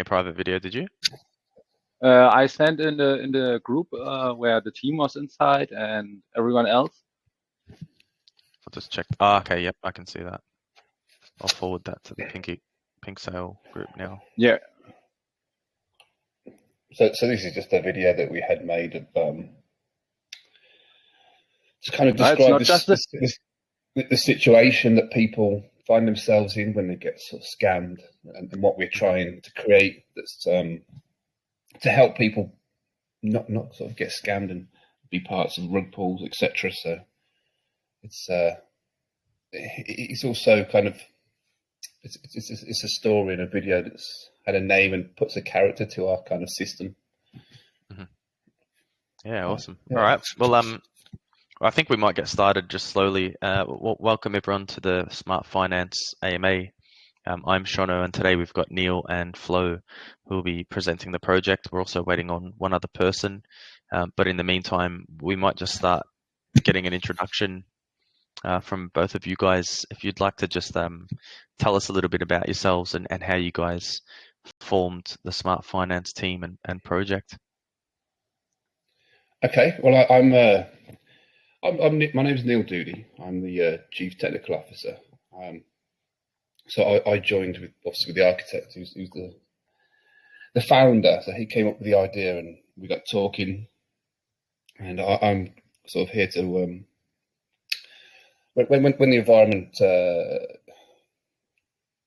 a private video, did you? I sent in the group where the team was inside and everyone else. I'll just check. Ah, okay, yep, I can see that. I'll forward that to the Pinksale group now. Yeah. So this is just a video that we had made of to kind of describe the situation that people find themselves in when they get sort of scammed, and what we're trying to create that's to help people not sort of get scammed and be parts of rug pulls, etc. So it's also kind of it's a story in a video that's had a name and puts a character to our kind of system. Mm-hmm. Yeah, awesome. Yeah. All right. Well, I think we might get started just slowly. Welcome everyone to the Smart Finance AMA. I'm Shono, and today we've got Neil and Flo who will be presenting the project. We're also waiting on one other person, but in the meantime, we might just start getting an introduction from both of you guys. If you'd like to just tell us a little bit about yourselves and how you guys formed the Smart Finance team and project. Okay, well, my name's Neil Doody. I'm the Chief Technical Officer. So I joined with the architect, who's the founder. So he came up with the idea, and we got talking. And I'm sort of here to when the environment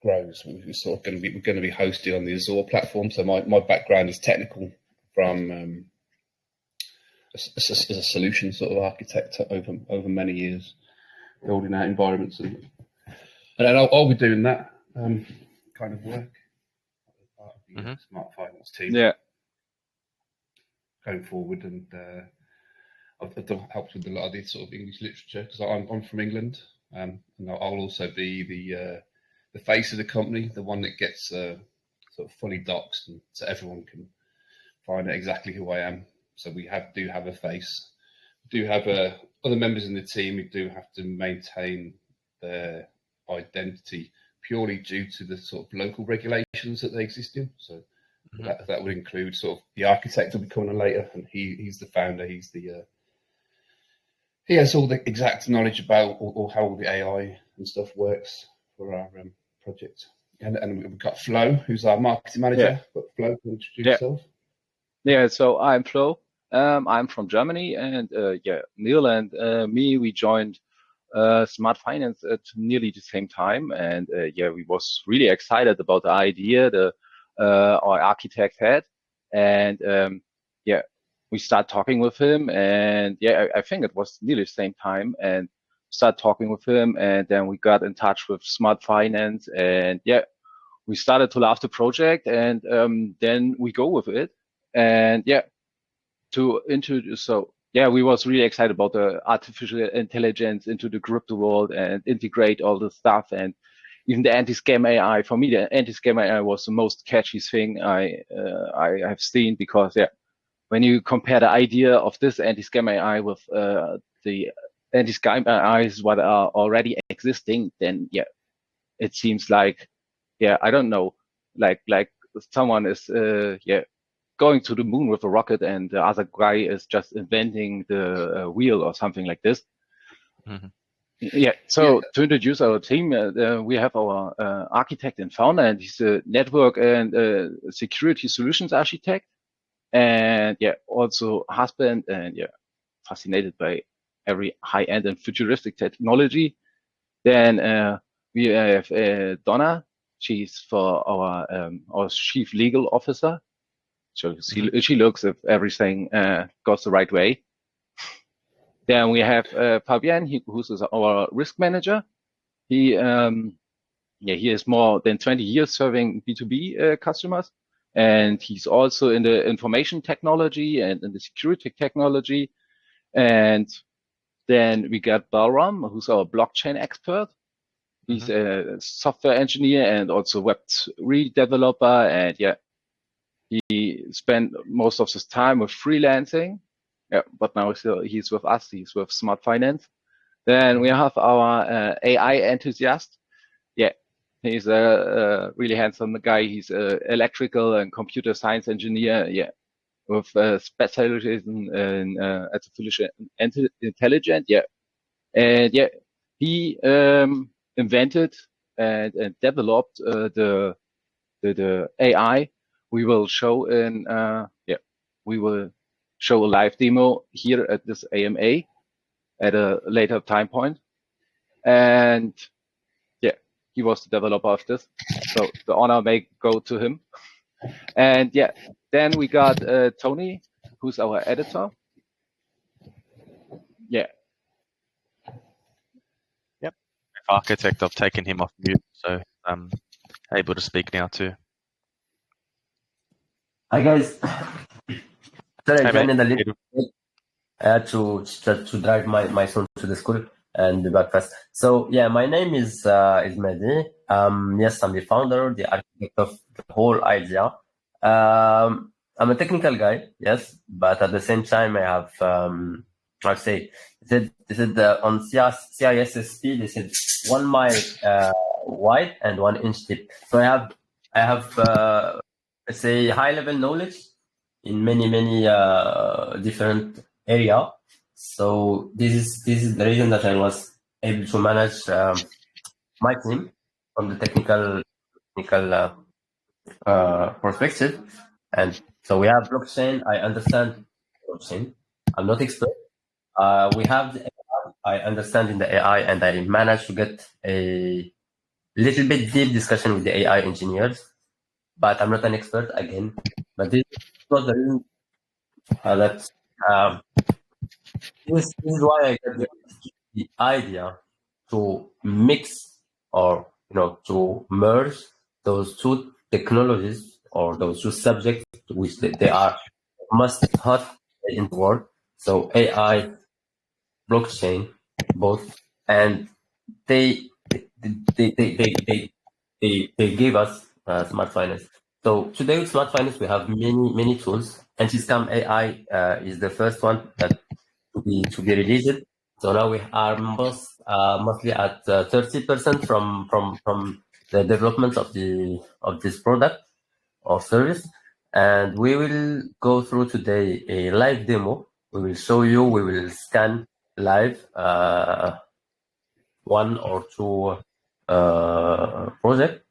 grows, we're sort of going to be hosted on the Azure platform. So my background is technical from as a solution sort of architect over many years, building out environments, and I'll be doing that kind of work as part of the Smart Finance team. Yeah. Going forward, and I've helped with a lot of the sort of English literature because I'm from England, and I'll also be the face of the company, the one that gets sort of fully doxed, and so everyone can find out exactly who I am. So we do have a face. We do have other members in the team who do have to maintain their identity purely due to the sort of local regulations that they exist in. So that would include sort of the architect will be coming on later, and he's the founder. He has all the exact knowledge about or how all the AI and stuff works for our project. And we've got Flo, who's our marketing manager. Yeah. But Flo, introduce yourself. Yeah, so I'm Flo. I'm from Germany, and Neil and me, we joined Smart Finance at nearly the same time, and we was really excited about the idea our architect had, and we start talking with him, and I think it was nearly the same time, and start talking with him, and then we got in touch with Smart Finance, and we started to love the project, and then we go with it, and to introduce. So we was really excited about the artificial intelligence into the crypto world and integrate all the stuff, and even the AntiScamAI. For me, the AntiScamAI was the most catchy thing I have seen, because when you compare the idea of this AntiScamAI with the AntiScamAIs what are already existing, then it seems like I don't know, like someone is going to the moon with a rocket, and the other guy is just inventing the wheel or something like this. So to introduce our team, we have our architect and founder, and he's a network and security solutions architect, and also husband, and fascinated by every high-end and futuristic technology. Then we have Donna. She's for our chief legal officer. So she looks if everything goes the right way. Then we have Fabian, who's our risk manager. He has more than 20 years serving B2B customers, and he's also in the information technology and in the security technology. And then we got Balram, who's our blockchain expert. He's a software engineer and also Web3 developer, and he spent most of his time with freelancing, but now he's with us. He's with Smart Finance. Then we have our AI enthusiast. He's a really handsome guy. He's an electrical and computer science engineer. Yeah, with specialization in artificial intelligence. Yeah, and yeah, he invented and developed the AI. We will show in we will show a live demo here at this AMA at a later time point. And yeah, he was the developer of this, so the honor may go to him. And yeah, then we got Tony, who's our editor. Yeah. Yep. Architect, I've taken him off mute, so I'm able to speak now too. Hi guys. Sorry, I joined in a little bit. I had to drive my son to the school and the breakfast. So yeah, my name is Mehdi. Yes, I'm the founder, the architect of the whole idea. I'm a technical guy, yes, but at the same time I have I'll say they said on CISSP they said 1 mile wide and 1 inch deep. So I have let's say high level knowledge in many different area. So this is the reason that I was able to manage my team from the technical perspective. And so we have blockchain. I understand blockchain. I'm not expert. We have the AI. I understand in the AI, and I managed to get a little bit deep discussion with the AI engineers. But I'm not an expert again. But this was the reason that this is why I got the idea to mix or to merge those two technologies or those two subjects which they are must hot in the world. So AI, blockchain, both, and they gave us smart finance. So today with smart finance we have many tools. AntiScamAI is the first one that to be released. So now we are mostly at 30% from the development of this product or service, and we will go through today a live demo. We will show you. We will scan live 1 or 2 project.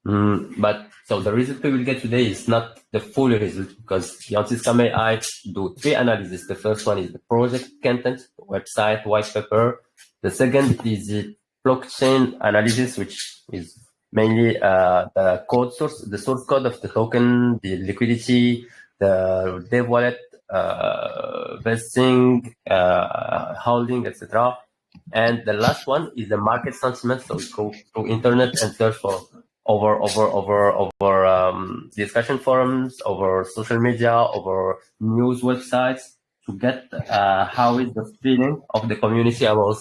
But so the result we will get today is not the full result because the AntiScamAI do 3 analyses. The first one is the project content, website, white paper. The second is the blockchain analysis, which is mainly the code source, the source code of the token, the liquidity, the dev wallet, vesting, holding, etc. And the last one is the market sentiment. So we go through internet and search for over discussion forums, over social media, over news websites to get how is the feeling of the community about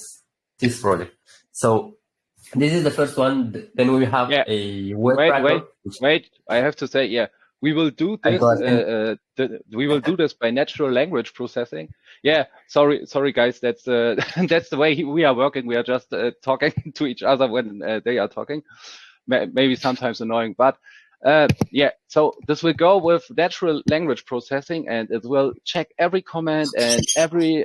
this project. So this is the first one. Then we have a wait. I have to say, we will do this. We will do this by natural language processing. Yeah, sorry, guys. That's that's the way we are working. We are just talking to each other when they are talking. Maybe sometimes annoying, but so this will go with natural language processing, and it will check every comment and every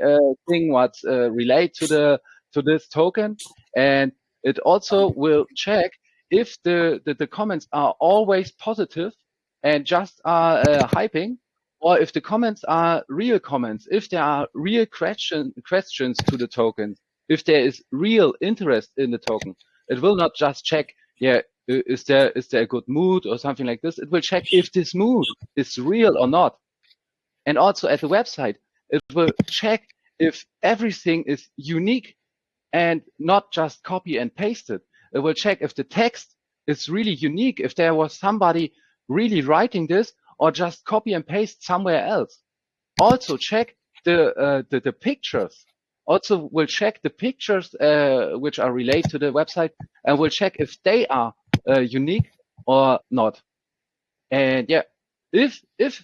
thing what's relate to this token, and it also will check if the comments are always positive and just are hyping, or if the comments are real comments, if there are real questions to the token, if there is real interest in the token. It will not just check, is there a good mood or something like this. It will check if this mood is real or not. And also at the website, it will check if everything is unique and not just copy and pasted. It will check if the text is really unique, if there was somebody really writing this or just copy and paste somewhere else. Also check the pictures. Also will check the pictures which are related to the website, and will check if they are unique or not. And if this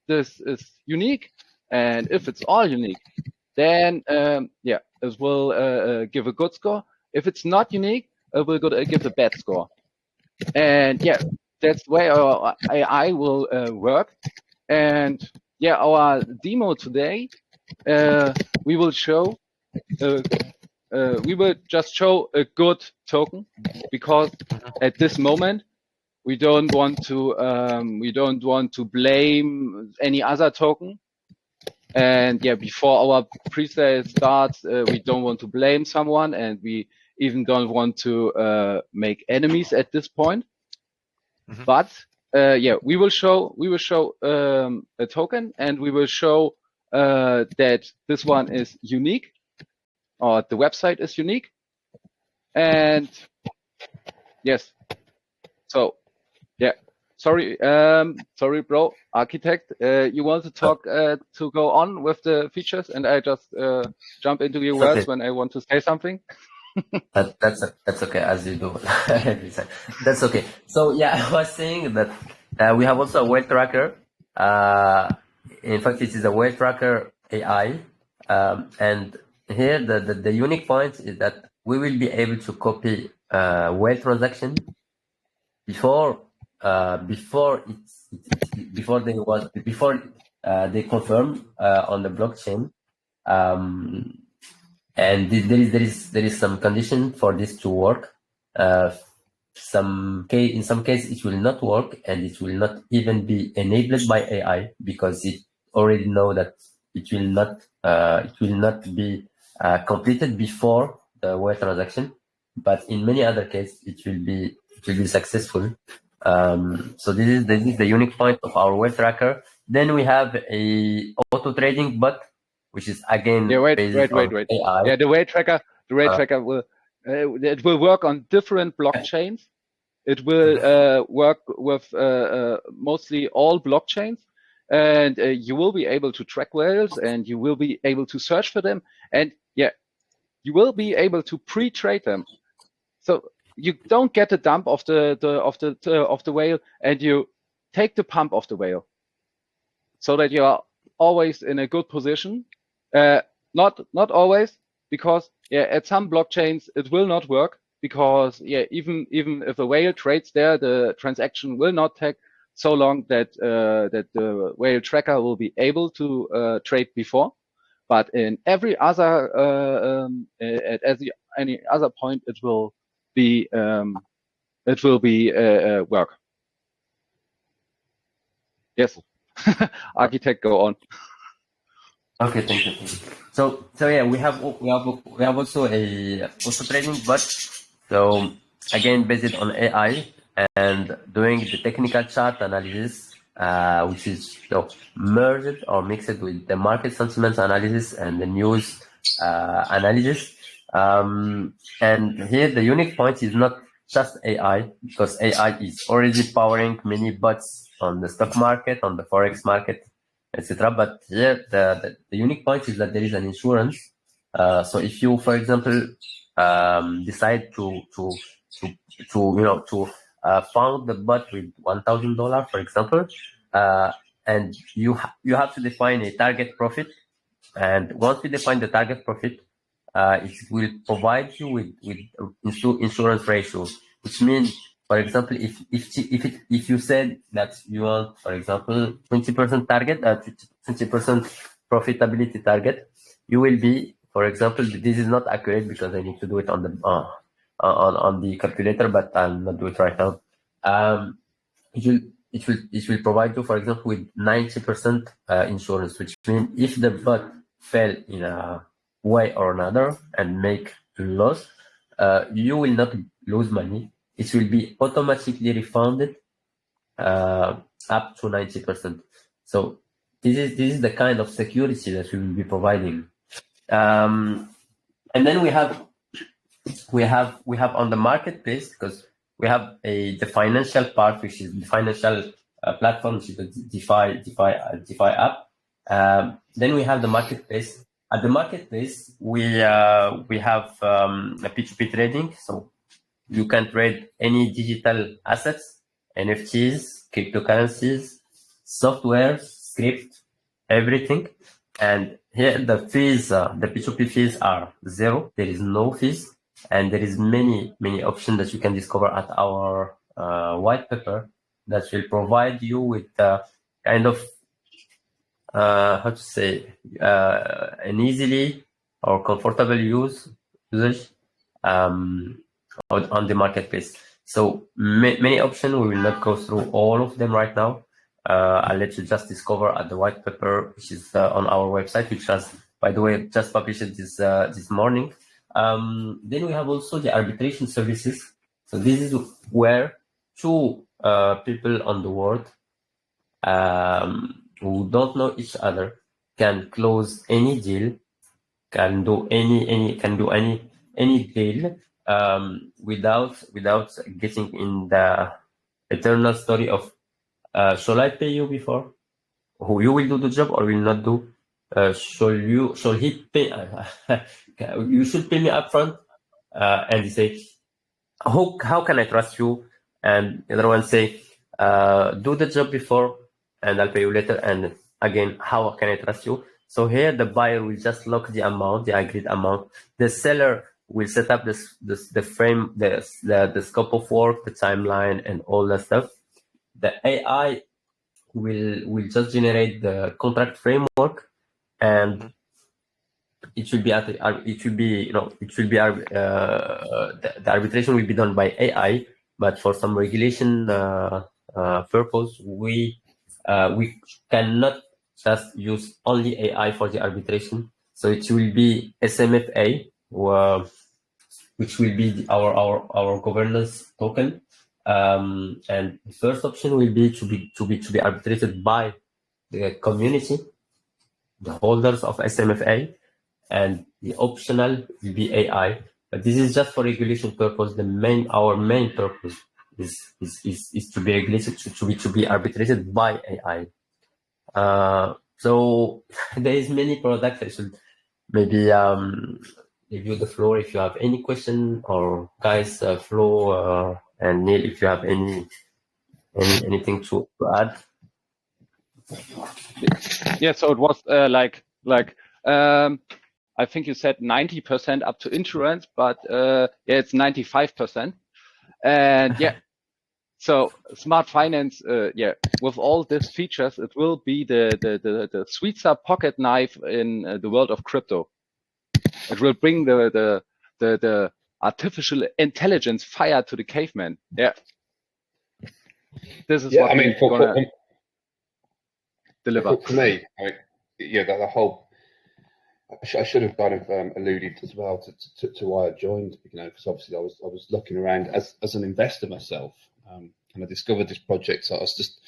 is unique and if it's all unique, then it will give a good score. If it's not unique, it will give a bad score. And yeah, that's where our AI will work. And yeah, our demo today, we will show, we will just show a good token, because at this moment we don't want to blame any other token. And yeah, before our pre-sale starts, we don't want to blame someone, and we even don't want to make enemies at this point. But yeah, we will show a token, and we will show that this one is unique, or the website is unique. And yes, so yeah, sorry, bro, architect, you want to talk to go on with the features, and I just jump into your words when I want to say something. That's okay, as you do every time. That's okay. So yeah, I was saying that we have also a WhalTracker. In fact, it is a WhalTrackerAI, and here the unique point is that we will be able to copy whale transaction before they confirm on the blockchain. And there is some condition for this to work. In some case it will not work, and it will not even be enabled by AI, because it already know that it will not be completed before the whale transaction. But in many other cases it will be successful. So this is the unique point of our WhalTracker. Then we have a auto trading bot, which is again wait. AI. Yeah, the WhalTracker will it will work on different blockchains. It will work with mostly all blockchains, and you will be able to track whales, and you will be able to search for them, and yeah, you will be able to pre-trade them. So you don't get a dump of the whale, and you take the pump of the whale, so that you are always in a good position. Not always, because yeah, at some blockchains it will not work, because yeah, even if a whale trades there, the transaction will not take so long that the WhalTracker will be able to trade before. But in every other any other point, it will be work. Yes, architect, go on. Okay, thank you. So yeah, we have also a auto trading bot. So again, based on AI and doing the technical chart analysis, which is merged or mixed with the market sentiment analysis and the news analysis. And here the unique point is not just AI, because AI is already powering many bots on the stock market, on the forex market, etc. But here the unique point is that there is an insurance. So if you, for example, decide to found the bot with $1,000, for example, and you have to define a target profit. And once you define the target profit, it will provide you with insurance ratios, which means, for example, if you said that you want, for example, 20% target, 20% profitability target, you will be, for example, this is not accurate because I need to do it on the calculator, but I'll not do it right now. It will provide you, for example, with 90% insurance, which means if the bot fell in a way or another and make loss, you will not lose money. It will be automatically refunded up to 90%. So this is the kind of security that we will be providing. And then we have on the marketplace, because we have the financial part, which is the financial platform, which is the DeFi app. Then we have the marketplace. At the marketplace, we have a P2P trading, so you can trade any digital assets, NFTs, cryptocurrencies, software, script, everything. And here the fees, the P2P fees are zero. There is no fees, and there is many options that you can discover at our white paper that will provide you with kind of how to say an easily or comfortable usage on the marketplace. So many options. We will not go through all of them right now. I'll let you just discover at the white paper, which is on our website, which has, by the way, just published this morning. Then we have also the arbitration services. So this is where two people on the world who don't know each other can close any deal, can do any deal without getting in the eternal story of shall I pay you before? Who you will do the job or will not do? Shall he pay? You should pay me upfront. And he say, how can I trust you? And the other one say, do the job before and I'll pay you later. And again, how can I trust you? So here the buyer will just lock the amount, the agreed amount. The seller will set up the frame, the scope of work, the timeline, and all that stuff. The AI will just generate the contract framework, and the arbitration will be done by AI. But for some regulation purpose, we cannot just use only AI for the arbitration. So it will be SMFA, which will be our governance token. And the first option will be to be arbitrated by the community, the holders of SMFA, and the optional will be AI. But this is just for regulation purpose. Our main purpose is to be regulated, to be arbitrated by AI. So there is many products. I should maybe give you the floor if you have any question, or guys, Flo and Neil, if you have anything to add. Yeah, so it was I think you said 90% up to insurance, but yeah, it's 95%. And yeah, so smart finance, yeah, with all these features, it will be the sweeter pocket knife in the world of crypto. It will bring the artificial intelligence fire to the caveman. Yeah, this is what we're gonna deliver. For me, yeah, the whole. I should have kind of alluded as well to why I joined, because obviously I was looking around as an investor myself, and I discovered this project. So I was just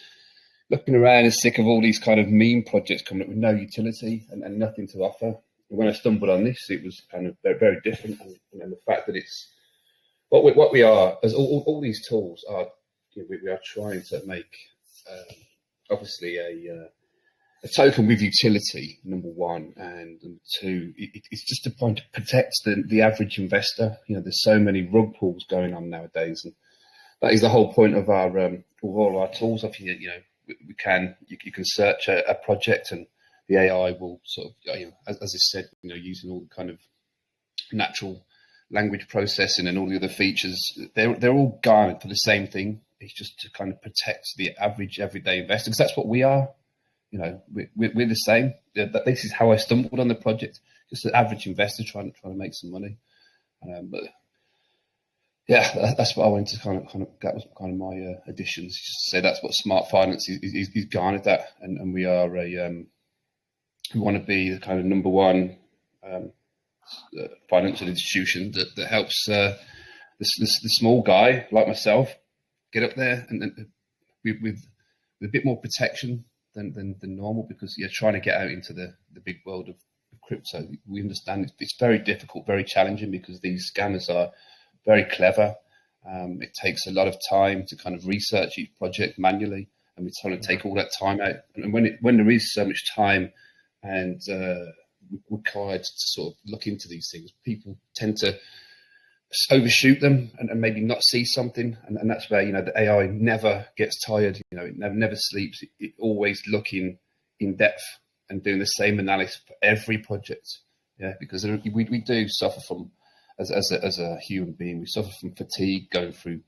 looking around and sick of all these kind of meme projects coming up with no utility and nothing to offer. And when I stumbled on this, it was kind of very, very different, and the fact that it's what we are, as all these tools are, we are trying to make obviously a token with utility, number one, and number two, it's just a point to protect the average investor. There's so many rug pulls going on nowadays, and that is the whole point of all our tools. Of you can search a project, and the AI will sort of, as I said, using all the kind of natural language processing and all the other features, they're all garnered for the same thing. It's just to kind of protect the average everyday investor, because that's what we are. We're the same. This is how I stumbled on the project. Just an average investor trying to make some money. But yeah, that's what I wanted to kind of that was kind of my additions. Just to say that's what smart finance is garnered that, and we are we want to be the kind of number one financial institution that helps the small guy like myself get up there and with a bit more protection than normal, because you're trying to get out into the big world of crypto. We understand it's very difficult, very challenging, because these scammers are very clever. It takes a lot of time to kind of research each project manually, and we're trying to take all that time out. And when there is so much time and required to sort of look into these things, people tend to overshoot them and maybe not see something, and that's where the AI never gets tired. It never sleeps. It always looking in depth and doing the same analysis for every project. Yeah, because we do suffer from, as a human being, we suffer from fatigue going through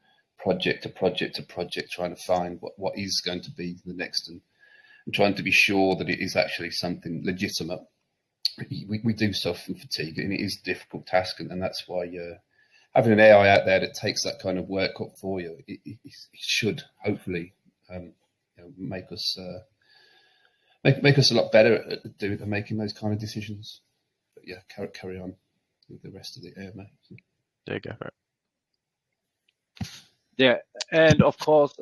project to project to project, trying to find what is going to be the next, and trying to be sure that it is actually something legitimate. We do suffer from fatigue, and it is a difficult task, and that's why having an AI out there that takes that kind of work up for you, it should hopefully make us make us a lot better at making those kind of decisions. But yeah, carry on with the rest of the AMA. There you go. Yeah, and of course,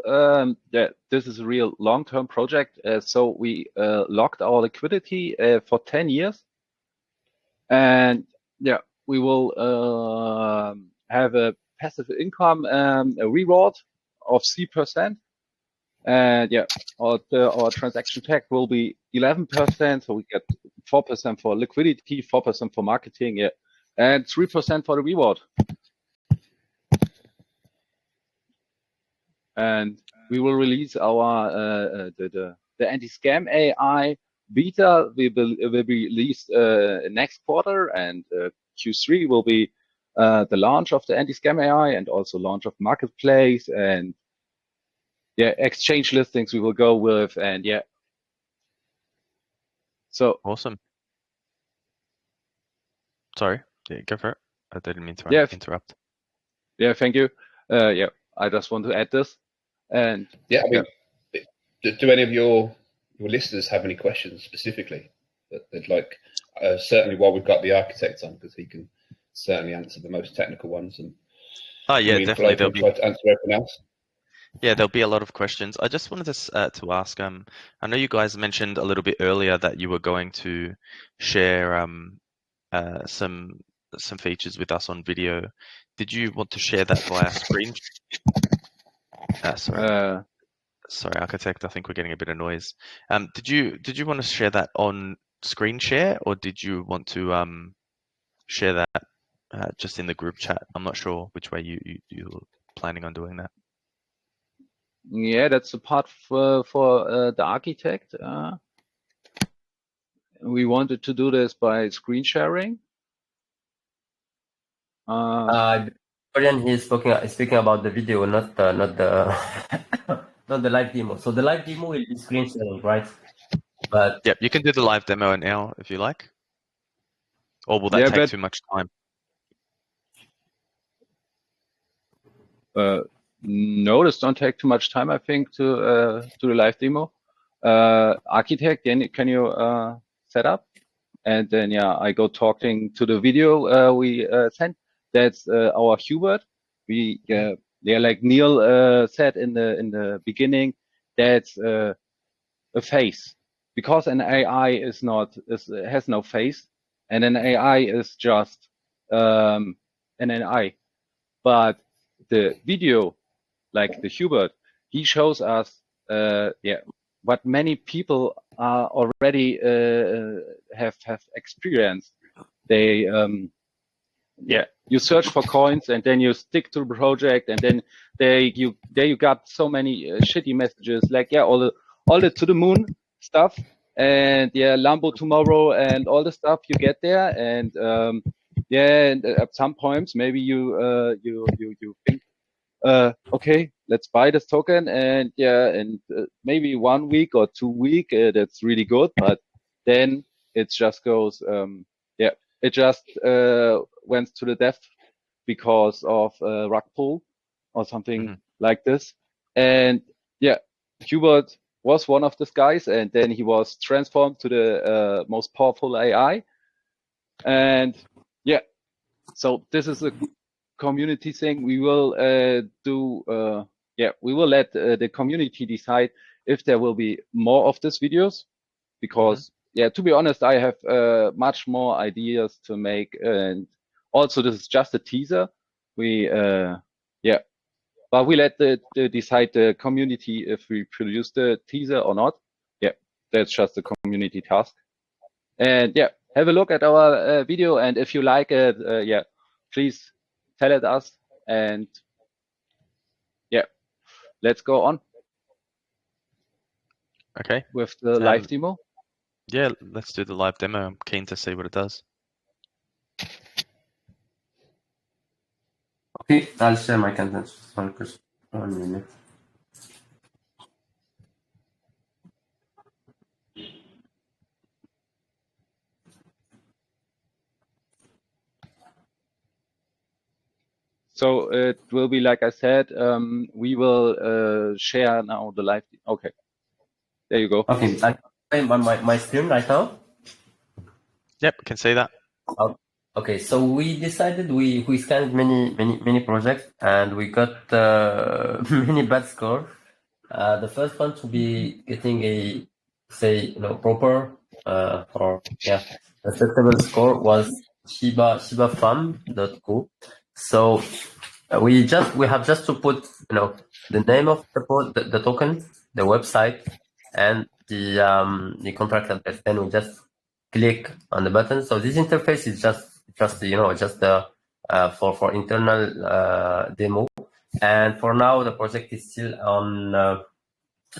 this is a real long-term project. So we locked our liquidity for 10 years, and yeah, we will have a passive income a reward of 3%, and yeah, our transaction tag will be 11%. So we get 4% for liquidity, 4% for marketing, yeah, and 3% for the reward. And we will release our the AntiScamAI beta will be released next quarter, and Q3 will be the launch of the AntiScamAI and also launch of marketplace, and yeah, exchange listings we will go with, and yeah. So awesome. Sorry, yeah, go for it. I didn't mean to interrupt. Yeah, thank you. Yeah, I just want to add this. And yeah, I mean, do any of your listeners have any questions specifically that they'd like? Certainly, while we've got the architect on, because he can certainly answer the most technical ones. And yeah, definitely there'll be. Try to answer everything else. Yeah, there'll be a lot of questions. I just wanted to ask. I know you guys mentioned a little bit earlier that you were going to share some features with us on video. Did you want to share that via screen? Sorry, architect. I think we're getting a bit of noise. Did you want to share that on screen share, or did you want to share that just in the group chat? I'm not sure which way you're planning on doing that. Yeah, that's the part for the architect. We wanted to do this by screen sharing. He's speaking about the video, not the not the live demo. So the live demo will be screen sharing, right? But yep, you can do the live demo now if you like. Or will that take too much time? No, this don't take too much time, I think, to do the live demo. Architect, can you set up? And then yeah, I go talking to the video we sent. That's our Hubert. We like Neil said in the beginning, that's a face, because an AI has no face, and an AI is just an AI. But the video, like the Hubert, he shows us what many people already have experienced. They you search for coins, and then you stick to the project, and then you got so many shitty messages like all the to the moon stuff, and Lambo tomorrow and all the stuff you get there, and and at some points maybe you think okay, let's buy this token, and maybe 1 week or 2 weeks that's really good, but then it just goes it just went to the death because of rug pull or something like this. And Hubert was one of these guys, and then he was transformed to the most powerful AI. And so this is a community thing. We will we will let the community decide if there will be more of these videos, because to be honest, I have much more ideas to make, and also this is just a teaser. We but we let decide the community if we produce the teaser or not. That's just a community task. And have a look at our video, and if you like it, please tell it us, and let's go on. Okay. With the live demo. Yeah, let's do the live demo. I'm keen to see what it does. Okay, I'll share my content. 1 minute. So it will be, like I said, we will share now the live. Okay, there you go. Okay, my screen right now. Yep, can see that. Okay, so we decided we scanned many projects and we got many bad scores. The first one to be getting a proper or acceptable score was shibafam.co. So we have just to put the name of the token, the website, and the contract address. Then we just click on the button. So this interface is just for internal demo. And for now, the project is still on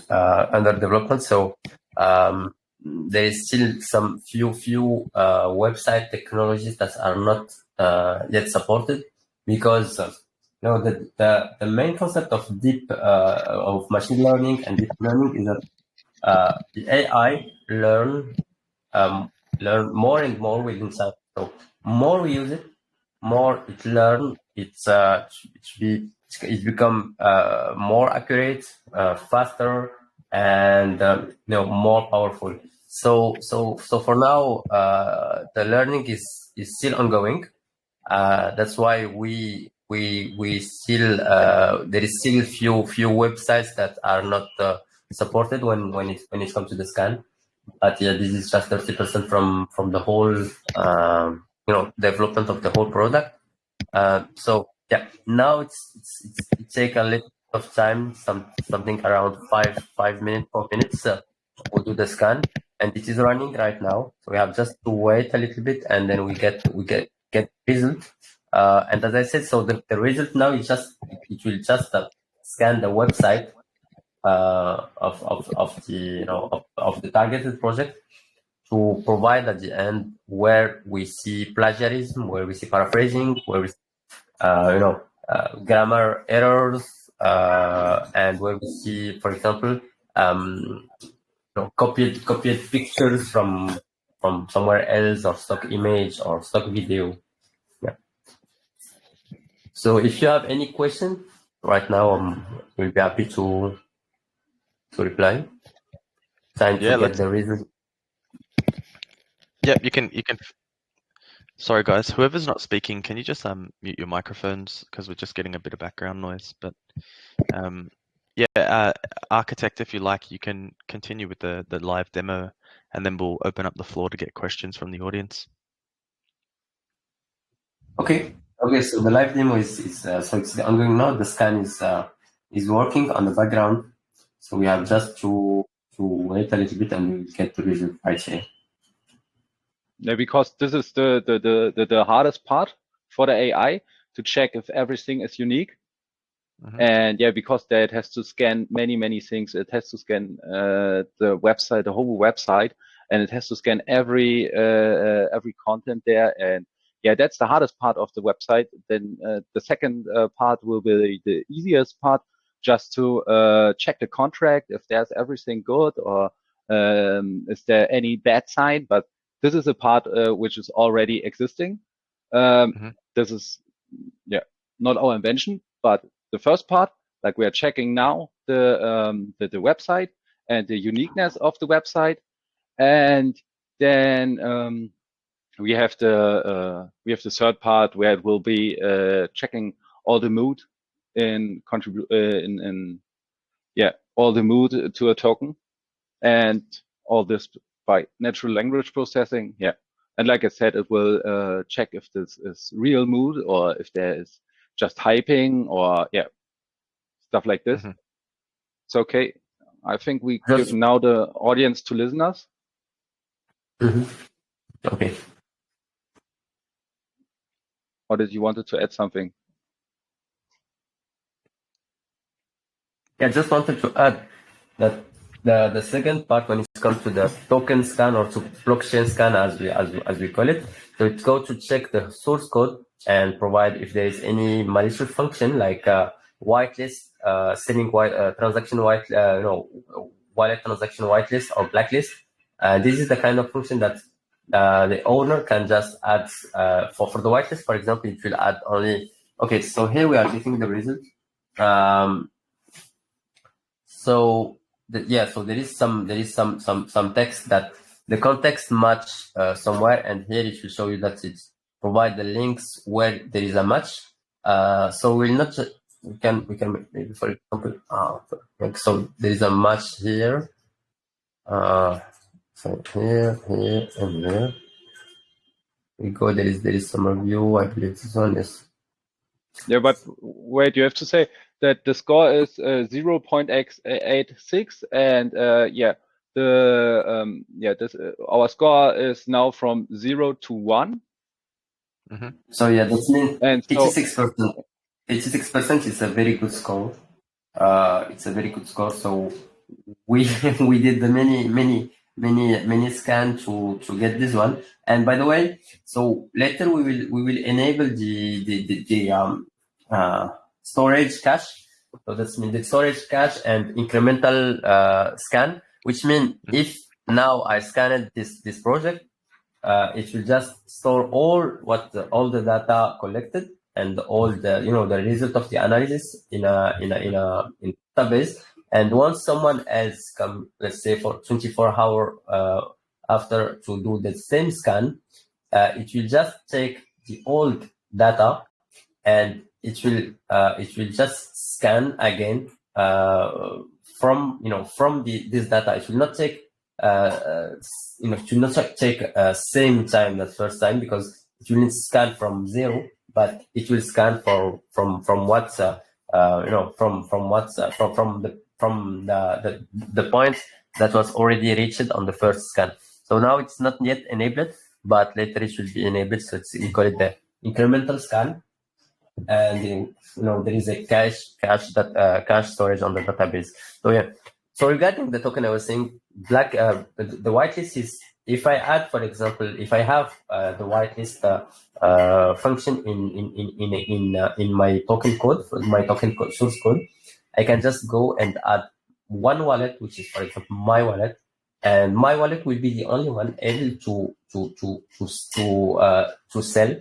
under development. So there is still some few website technologies that are not yet supported, because the main concept of of machine learning and deep learning is that the AI learn more and more with insight. So more we use it, more it learn. It become more accurate, faster, and more powerful. So for now, the learning is still ongoing. That's why we still there is still few websites that are not supported when it comes to the scan. But yeah, this is just 30% from the whole development of the whole product. So yeah, now it take a little of time, something around 4 minutes. We'll do the scan, and it is running right now. So we have just to wait a little bit, and then we get result. And as I said, so the result now is it will just scan the website of the targeted project, to provide at the end where we see plagiarism, where we see paraphrasing, where we see grammar errors, and where we see, for example, copied pictures from somewhere else, or stock image or stock video. Yeah. So if you have any question right now, we'll be happy to reply. Time to get the result. Yeah, you can. Sorry, guys. Whoever's not speaking, can you just mute your microphones, because we're just getting a bit of background noise. But Architect, if you like, you can continue with the live demo, and then we'll open up the floor to get questions from the audience. Okay. So the live demo is so it's ongoing now. The scan is working on the background. So we have just to wait a little bit, and we'll get the result right here. Yeah, because this is the hardest part for the AI, to check if everything is unique. Mm-hmm. And yeah, because it has to scan many things. It has to scan the website, the whole website, and it has to scan every content there. And yeah, that's the hardest part of the website. Then the second part will be the easiest part, just to check the contract, if there's everything good, or is there any bad sign. But this is a part which is already existing. Mm-hmm. This is not our invention, but the first part, like we are checking now the website and the uniqueness of the website, and then we have the third part where it will be checking all the mood all the mood to a token, and all this by natural language processing. Yeah, and like I said, it will check if this is real mood, or if there is just hyping, or stuff like this. Mm-hmm. It's okay. I think we give now the audience to listeners. Mm-hmm. Okay. Or did you wanted to add something? Yeah, just wanted to add that the second part, when it comes to the token scan, or to blockchain scan as we call it, so it's go to check the source code and provide if there is any malicious function, like whitelist selling transaction wallet transaction whitelist or blacklist. This is the kind of function that the owner can just add for the whitelist. For example, it will add only. Okay, so here we are getting the result. So there is some text that the context match somewhere, and here it will show you that it provide the links where there is a match. So we'll not we can maybe, for example, so there is a match here. So here and here we go. There is some review. I believe this one is. Yeah, but wait, you have to say that the score is 0.86, and our score is now from 0 to 1. Mm-hmm. So yeah, that means 86%. 86% is a very good score. It's a very good score. So we did the many scan to get this one. And by the way, so later we will enable the storage cache. So that's mean the storage cache and incremental scan, which means if now I scanned this project, it will just store all the data collected and all the the result of the analysis in a database. And once someone else come, let's say for 24 hours after to do the same scan, it will just take the old data and it will just scan again from this data. It will not take it will not take same time as first time, because it will scan from 0, but it will scan from what's from the point that was already reached on the first scan. So now it's not yet enabled, but later it should be enabled. So we call it the incremental scan, and there is a cache storage on the database. So yeah. So regarding the token, I was saying the whitelist is, if I add, for example, if I have the whitelist function in my token code, source code, I can just go and add one wallet, which is, for example, my wallet, and my wallet will be the only one able to sell,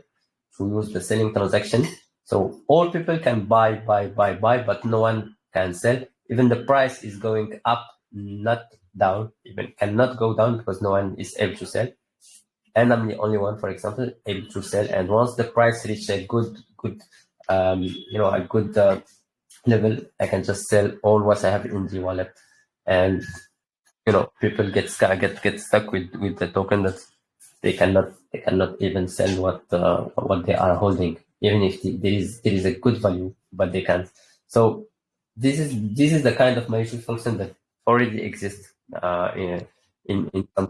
to use the selling transaction. So all people can buy, but no one can sell. Even the price is going up, not down, even cannot go down, because no one is able to sell. And I'm the only one, for example, able to sell. And once the price reaches a good level, I can just sell all what I have in the wallet. And people get stuck with the token that they cannot even sell what they are holding, even if there is a good value, but they can't. So this is the kind of malicious function that already exists in some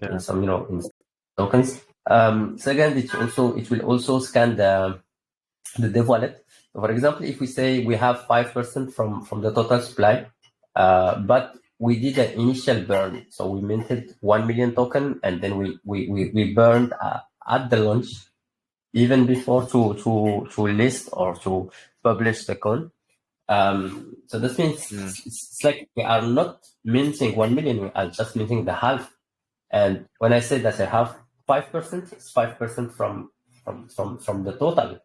tokens. Second, it will also scan the dev wallet. So for example, if we say we have 5% from the total supply, but we did an initial burn, so we minted 1 million token, and then we burned at the launch, even before to list or to publish the coin. So this means it's like we are not minting 1 million, we are just minting the half. And when I say that I have 5%, it's 5% from the total.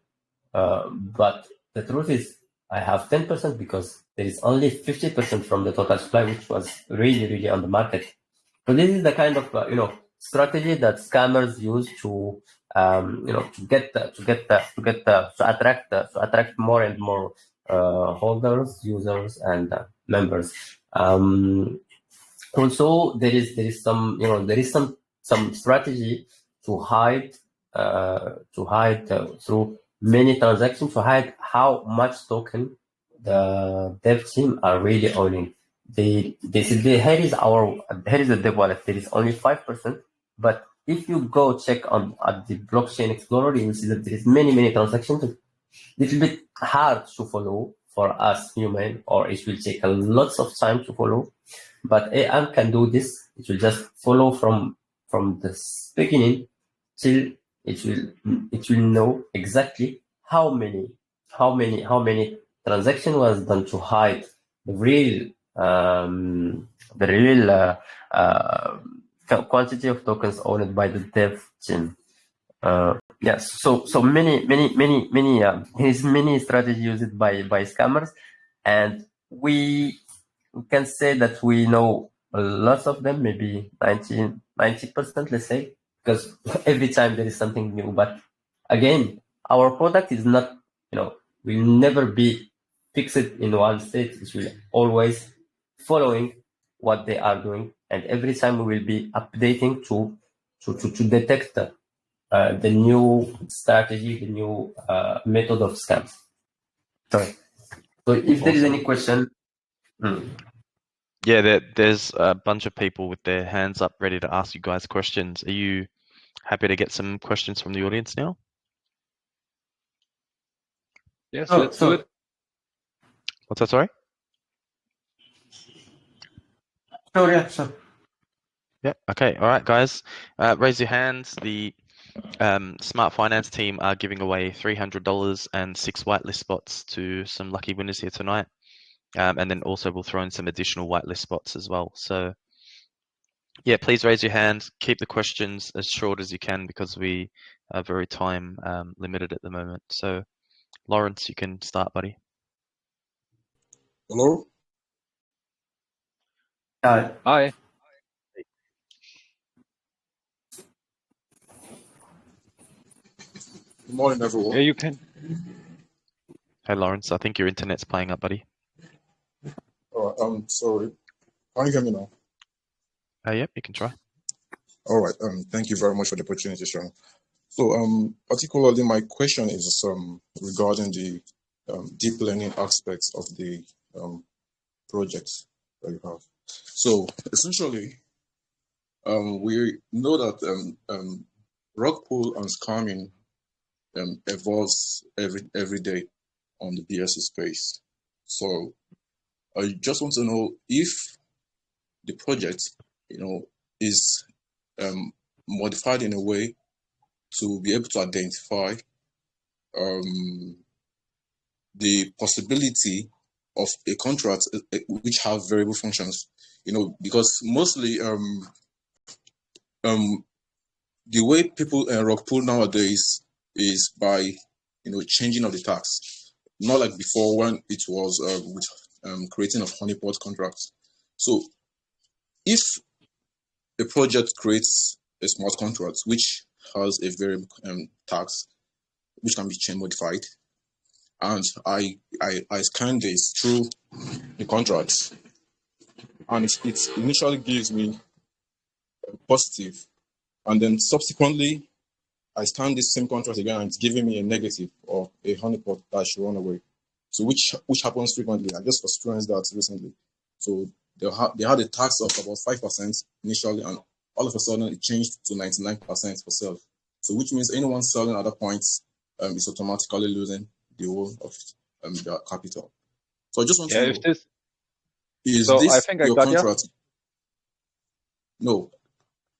But the truth is I have 10%, because there is only 50% from the total supply, which was really on the market. So this is the kind of strategy that scammers use to attract more and more holders, users, and members. Also, there is some strategy to hide through many transactions, to hide how much token the dev team are really owning. They say, here is the dev wallet. There is only 5%, but if you go check at the blockchain explorer, you will see that there is many transactions. A little bit hard to follow for us human, or it will take a lots of time to follow. But AI can do this. It will just follow from the beginning till it will know exactly how many transaction was done to hide real quantity of tokens owned by the dev team. Yes, so many strategies used by scammers, and we can say that we know lots of them, maybe 90%, let's say, because every time there is something new. But again, our product is not, will never be fixed in one state. It will always following what they are doing, and every time we will be updating to detect the new strategy, the new method of scams. Sorry. So if there is any question. Yeah, there's a bunch of people with their hands up ready to ask you guys questions. Are you happy to get some questions from the audience now? Yes, let's do it. What's that, sorry? Sure, yeah, sure. Yeah, okay. All right, guys. Raise your hands. The Smart Finance team are giving away $300 and 6 whitelist spots to some lucky winners here tonight. And then also we'll throw in some additional whitelist spots as well. So yeah, please raise your hand. Keep the questions as short as you can because we are very time limited at the moment. So Lawrence, you can start, buddy. Hello? Hi. Good morning, everyone. Yeah, you can. Hey, Lawrence, I think your internet's playing up, buddy. All right, sorry. Can you hear me now? Yep, you can try. All right, thank you very much for the opportunity, Sean. So, particularly my question is regarding the deep learning aspects of the project that you have. So, essentially, we know that rug pull and scamming evolves every day on the BSC space. So, I just want to know if the project, is modified in a way to be able to identify the possibility of a contract which have variable functions, because mostly the way people rug pull nowadays is by changing of the tax, not like before when it was with creating of honeypot contracts. So if a project creates a smart contract which has a variable tax which can be chain modified, and I scan this through the contracts, and it initially gives me a positive, and then subsequently I scan this same contract again and it's giving me a negative or a honeypot that should run away. So which happens frequently. I just experienced that recently. So they had a tax of about 5% initially, and all of a sudden it changed to 99% for sale. So which means anyone selling at that point is automatically losing the whole of their capital. So I just want to know, is this your contract? No.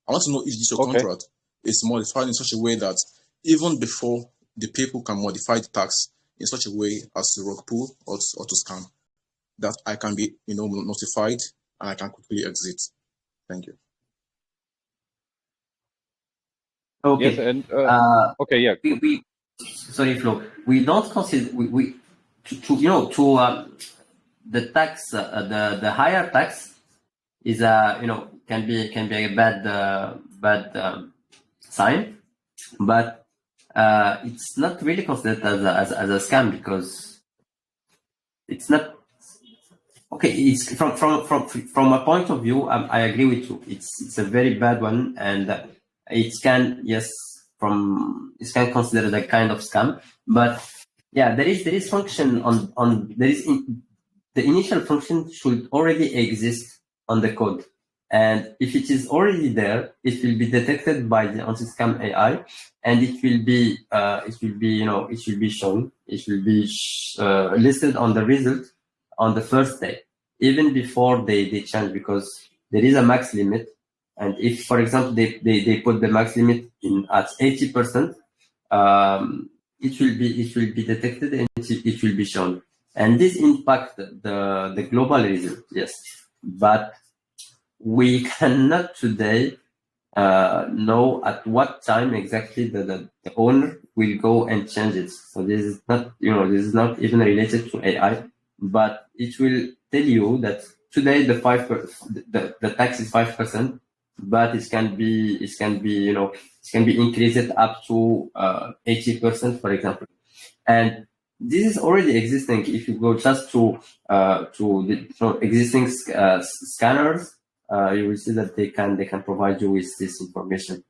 I want to know if this your contract is modified in such a way that even before the people can modify the tax in such a way as to rug pull or to scam, that I can be notified and I can quickly exit. Thank you. Okay. Yes, and okay, yeah. Sorry, Flo. We don't consider the tax, the higher tax is can be a bad sign, but it's not really considered as a scam because it's not. Okay, it's from a point of view, I agree with you. It's a very bad one, and it can considered a kind of scam. But yeah, there is function the initial function should already exist on the code, and if it is already there, it will be detected by the AntiScamAI, and it will be shown. It will be listed on the result on the first day, even before they change, because there is a max limit. And if, for example, they put the max limit at 80%, it will be detected and it will be shown. and this impact the global result, yes. But we cannot today know at what time exactly the owner will go and change it. So this is not, this is not even related to AI, but it will tell you that today the tax is 5%, but it can be increased up to 80%, for example. And this is already existing. If you go just to the existing scanners, you will see that they can provide you with this information.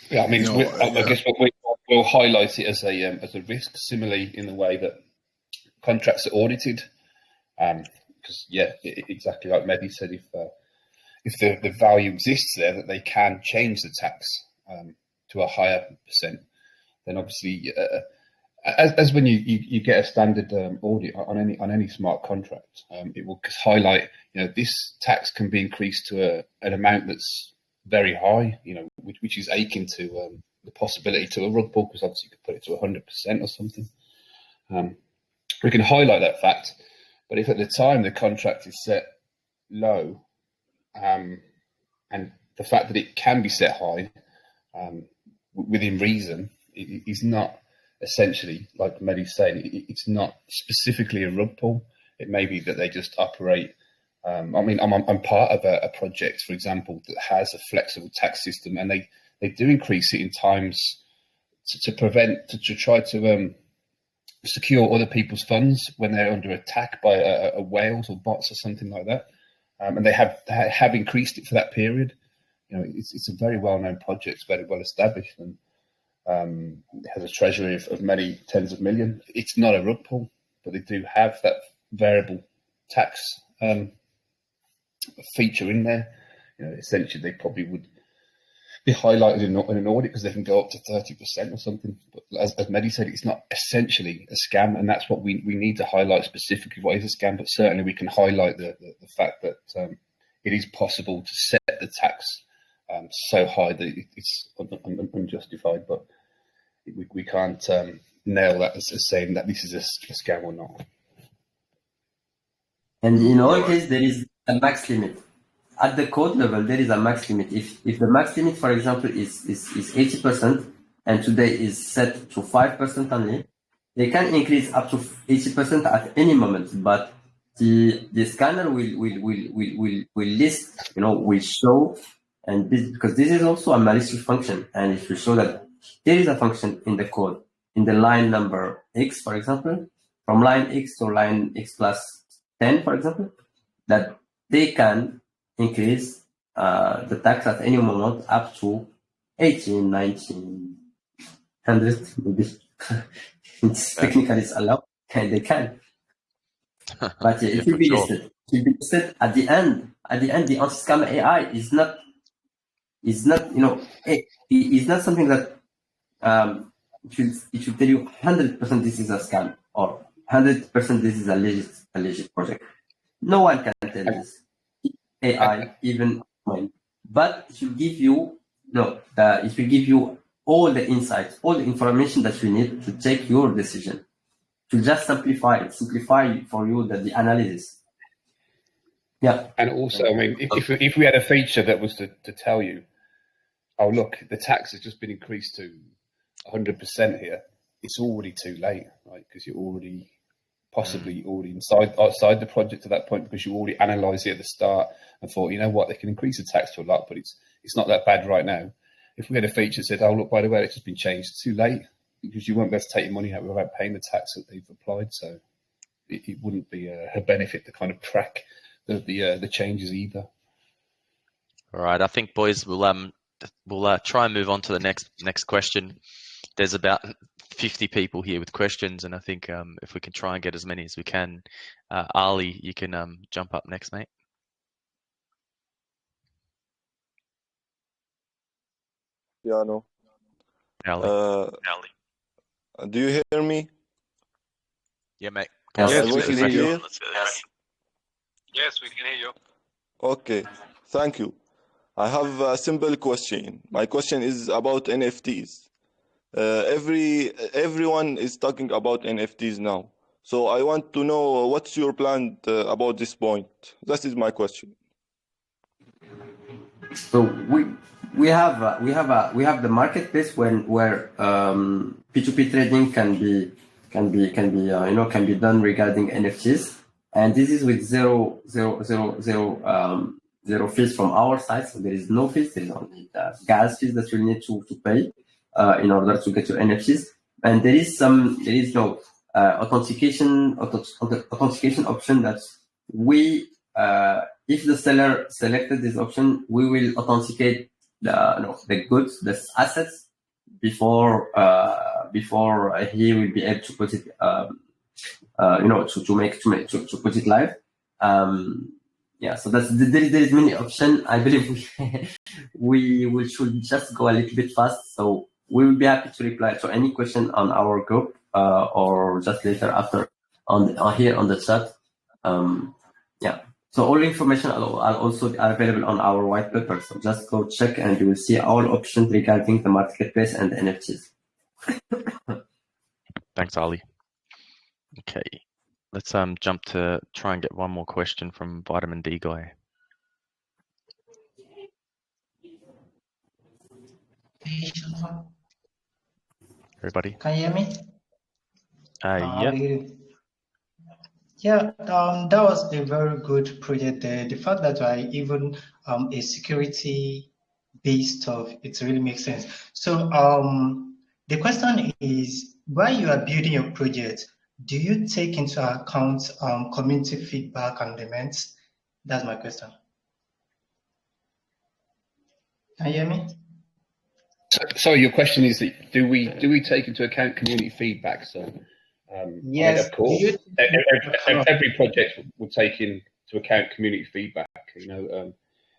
Yeah, I mean, I guess we'll highlight it as a risk, similarly in the way that contracts are audited. Because exactly like Mehdi said, if the value exists there, that they can change the tax to a higher percent, then obviously, as when you get a standard audit on any smart contract, it will highlight, this tax can be increased to an amount that's very high, which is akin to the possibility to a rug pull, because obviously you could put it to 100% or something. We can highlight that fact, but if at the time the contract is set low, and the fact that it can be set high within reason, it is not essentially, like Mehdi's saying, it's not specifically a rug pull. It may be that they just operate. I mean, I'm part of a project, for example, that has a flexible tax system, and they do increase it in times to try to secure other people's funds when they're under attack by a whales or bots or something like that. And they have increased it for that period. It's a very well-known project, it's very well established, and it has a treasury of many tens of millions. It's not a rug pull, but they do have that variable tax feature in there. Essentially, they probably would be highlighted in an audit because they can go up to 30% or something. But as Mehdi said, it's not essentially a scam, and that's what we need to highlight specifically what is a scam. But certainly, we can highlight the fact that it is possible to set the tax so high that it's unjustified. But we can't nail that as saying that this is a scam or not. And in all cases, there is a max limit. At the code level, there is a max limit. If the max limit, for example, is 80%, and today is set to 5% only, they can increase up to 80% at any moment. But the scanner will list, will show, and because this is also a malicious function, and it will show that there is a function in the code in the line number X, for example, from line X to line X plus 10, for example, that they can increase the tax at any moment up to 18, 19, 100, maybe. It's technically it's allowed, and they can. But it will be listed. It will be listed at the end. At the end, the AntiScamAI is not, it's not something that it should tell you 100% this is a scam or 100% this is a legit project. No one can tell this. AI, even mine, but it will give you it will give you all the insights, all the information that you need to take your decision, to just simplify for you the analysis. Yeah. And also, I mean, if we had a feature that was to tell you, oh look, the tax has just been increased to 100% here, it's already too late, right? Because you're already possibly already outside the project at that point, because you already analysed it at the start and thought, you know what, they can increase the tax to a lot, but it's not that bad right now. If we had a feature that said, oh look, by the way, it's just been changed, it's too late, because you won't be able to take your money out without paying the tax that they've applied. So it wouldn't be a benefit to kind of track the changes either. All right, I think, boys, we'll try and move on to the next question. There's about 50 people here with questions, and I think if we can try and get as many as we can, Ali, you can jump up next, mate. Yeah, no. Ali. Do you hear me? Yeah, mate. Yes, we can hear you. Yes, we can hear you. Okay, thank you. I have a simple question. My question is about NFTs. Everyone is talking about NFTs now. So I want to know what's your plan about this point. That is my question. So we have the marketplace where P2P trading can be done regarding NFTs, and this is with zero fees from our side. So there is no fees. There is only gas fees that you need to pay in order to get your NFTs, and there is no authentication option that we. If the seller selected this option, we will authenticate the goods, the assets before he will be able to put it, to put it live. Yeah, so there is many options. I believe we should just go a little bit fast. So we will be happy to reply to any question on our group or just later after on here on the chat. Yeah. So all information are also available on our white paper. So just go check and you will see all options regarding the marketplace and the NFTs. Thanks, Ali. Okay, let's jump to try and get one more question from Vitamin D Guy. Everybody? Can you hear me? Yeah. Yeah, that was a very good project there. The fact that I even a security-based stuff, it really makes sense. So the question is, while you are building your project, do you take into account community feedback and demands? That's my question. Can you hear me? So your question is that do we take into account community feedback? So yes, I mean, of course, every project will take into account community feedback. You know,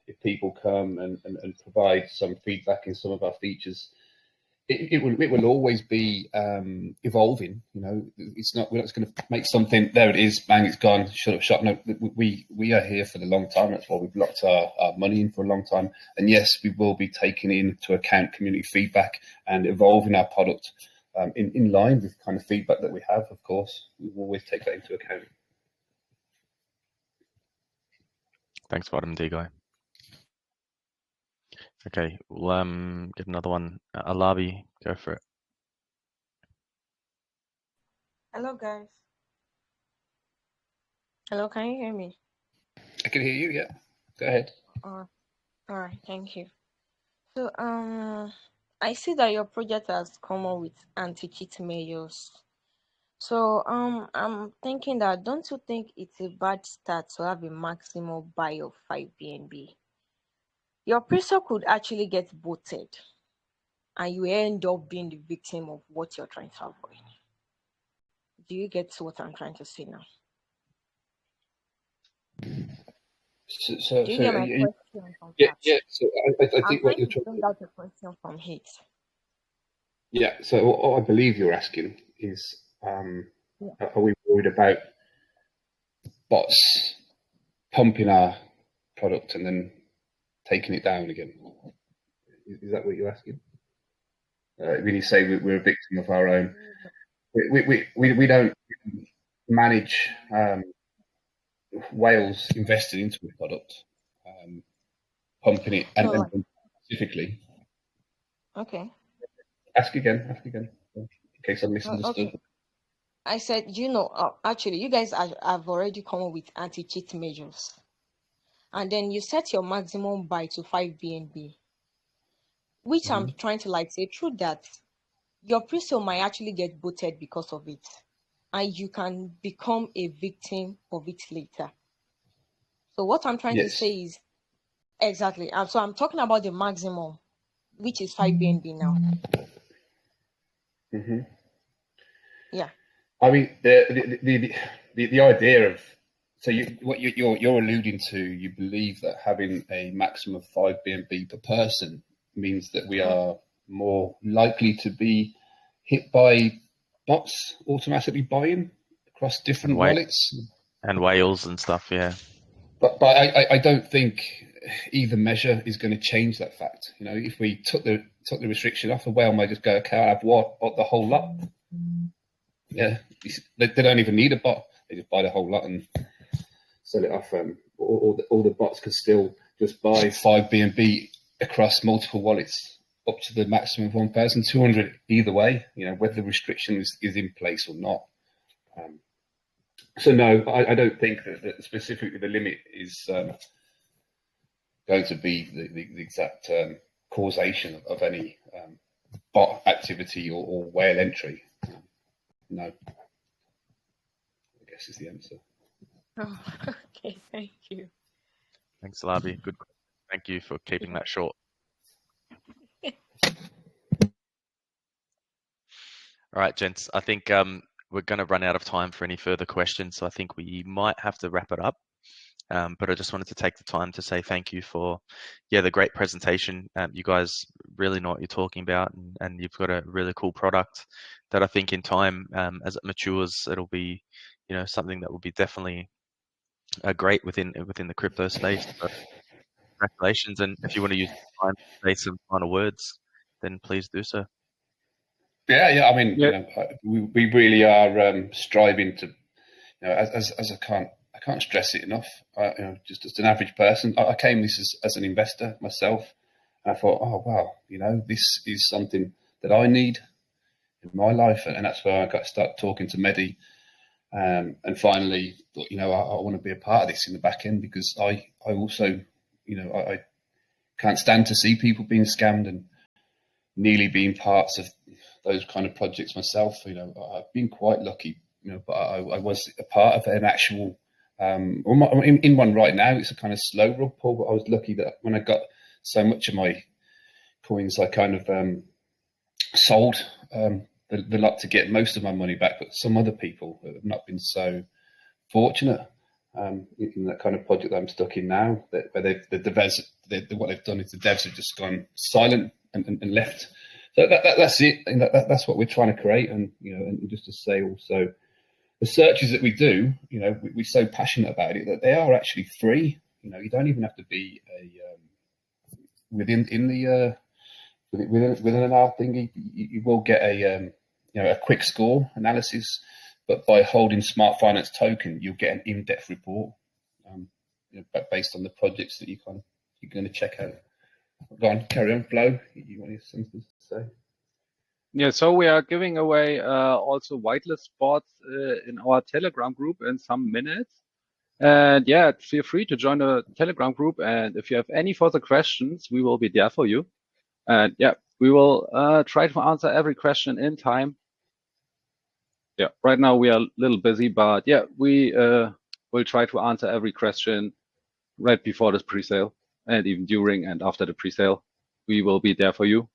if people come and provide some feedback in some of our features, it will always be evolving. You know, we're not going to make something. There it is, bang, it's gone, shut up shop. No, we are here for the long time. That's why we've locked our money in for a long time. And yes, we will be taking into account community feedback and evolving our product in line with kind of feedback that we have. Of course, we will always take that into account. Thanks, Vitamin D Guy. Okay, we'll get another one. Alabi, go for it. Hello, guys. Hello, can you hear me? I can hear you. Yeah, go ahead. All right, thank you. So, I see that your project has come up with anti-cheat measures. So, I'm thinking that don't you think it's a bad start to have a maximum buy of 5 BNB? Your pre-sale could actually get voted, and you end up being the victim of what you're trying to avoid. Do you get what I'm trying to say now? So do you get my question from yeah, that? yeah. So I think what you're trying to bring out a question from Hate. Yeah. So what I believe you're asking is, are we worried about bots pumping our product and then taking it down again? Is that what you're asking? When you say we're a victim of our own, we don't manage whales invested into a product, pumping it, and then specifically. Okay. Ask again. In case I misunderstood. Okay. I said, actually, you guys have already come up with anti-cheat measures. And then you set your maximum buy to 5 BNB, which I'm trying to say through that, your pre-sale might actually get booted because of it. And you can become a victim of it later. So what I'm trying to say is, exactly. So I'm talking about the maximum, which is 5 BNB now. Yeah. I mean, the idea of, so what you're alluding to, you believe that having a maximum of 5 BNB per person means that we are more likely to be hit by bots automatically buying across different wallets and whales and stuff. Yeah. But I don't think either measure is going to change that fact. You know, if we took the restriction off, a whale may just go, okay, I have the whole lot. Yeah, they don't even need a bot. They just buy the whole lot and sell it off. All the bots could still just buy 5 BNB across multiple wallets up to the maximum of 1,200 either way, you know, whether the restriction is in place or not. So no, I don't think that specifically the limit is going to be the exact causation of any bot activity or whale entry. No, I guess is the answer. Oh, okay, thank you. Thanks, Labi. Good. Thank you for keeping that short. All right, gents. I think we're going to run out of time for any further questions, so I think we might have to wrap it up. But I just wanted to take the time to say thank you for, the great presentation. You guys really know what you're talking about, and you've got a really cool product that I think in time, as it matures, it'll be, something that will be definitely great within the crypto space. So congratulations, and if you want to use time to say some final words, then please do so. Yeah. I mean, we really are striving to, as I can't stress it enough. Just as an average person, I came this as an investor myself, and I thought, oh wow, this is something that I need in my life, and that's where I got to start talking to Mehdi, and finally, thought, I want to be a part of this in the back end, because I also, I can't stand to see people being scammed, and nearly being parts of those kind of projects myself. I've been quite lucky, but I was a part of an actual, in one right now. It's a kind of slow rug pull, but I was lucky that when I got so much of my coins, I kind of sold the lot to get most of my money back. But some other people have not been so fortunate in that kind of project that I'm stuck in now, where the devs, what they've done is the devs have just gone silent and left. So that's it, and that's what we're trying to create. And and just to say also, the searches that we do, we're so passionate about it that they are actually free. You don't even have to be within an hour thing. You will get a quick score analysis, but by holding Smart Finance token, you'll get an in-depth report based on the projects that you're going to check out. Go on, carry on, Flo. You want something to say? Yeah, so we are giving away also whitelist spots in our Telegram group in some minutes. And yeah, feel free to join the Telegram group. And if you have any further questions, we will be there for you. And yeah, we will try to answer every question in time. Yeah, right now we are a little busy, but yeah, we will try to answer every question right before this pre-sale, and even during and after the pre-sale. We will be there for you.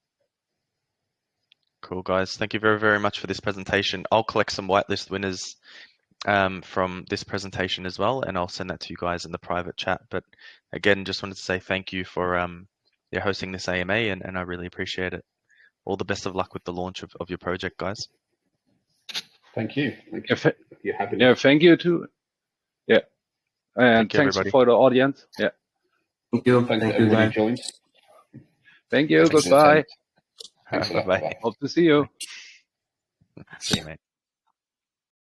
Cool, guys. Thank you very, very much for this presentation. I'll collect some whitelist winners from this presentation as well, and I'll send that to you guys in the private chat. But again, just wanted to say thank you for hosting this AMA, and I really appreciate it. All the best of luck with the launch of your project, guys. Thank you. Thank you. Thank you too. Yeah. And thanks everybody. for the audience. Yeah. Thank you. Thanks Thank for you, everybody guys. who joined. Thank you. Goodbye. Thanks a lot. Bye. Bye. Hope to see you. See you, mate.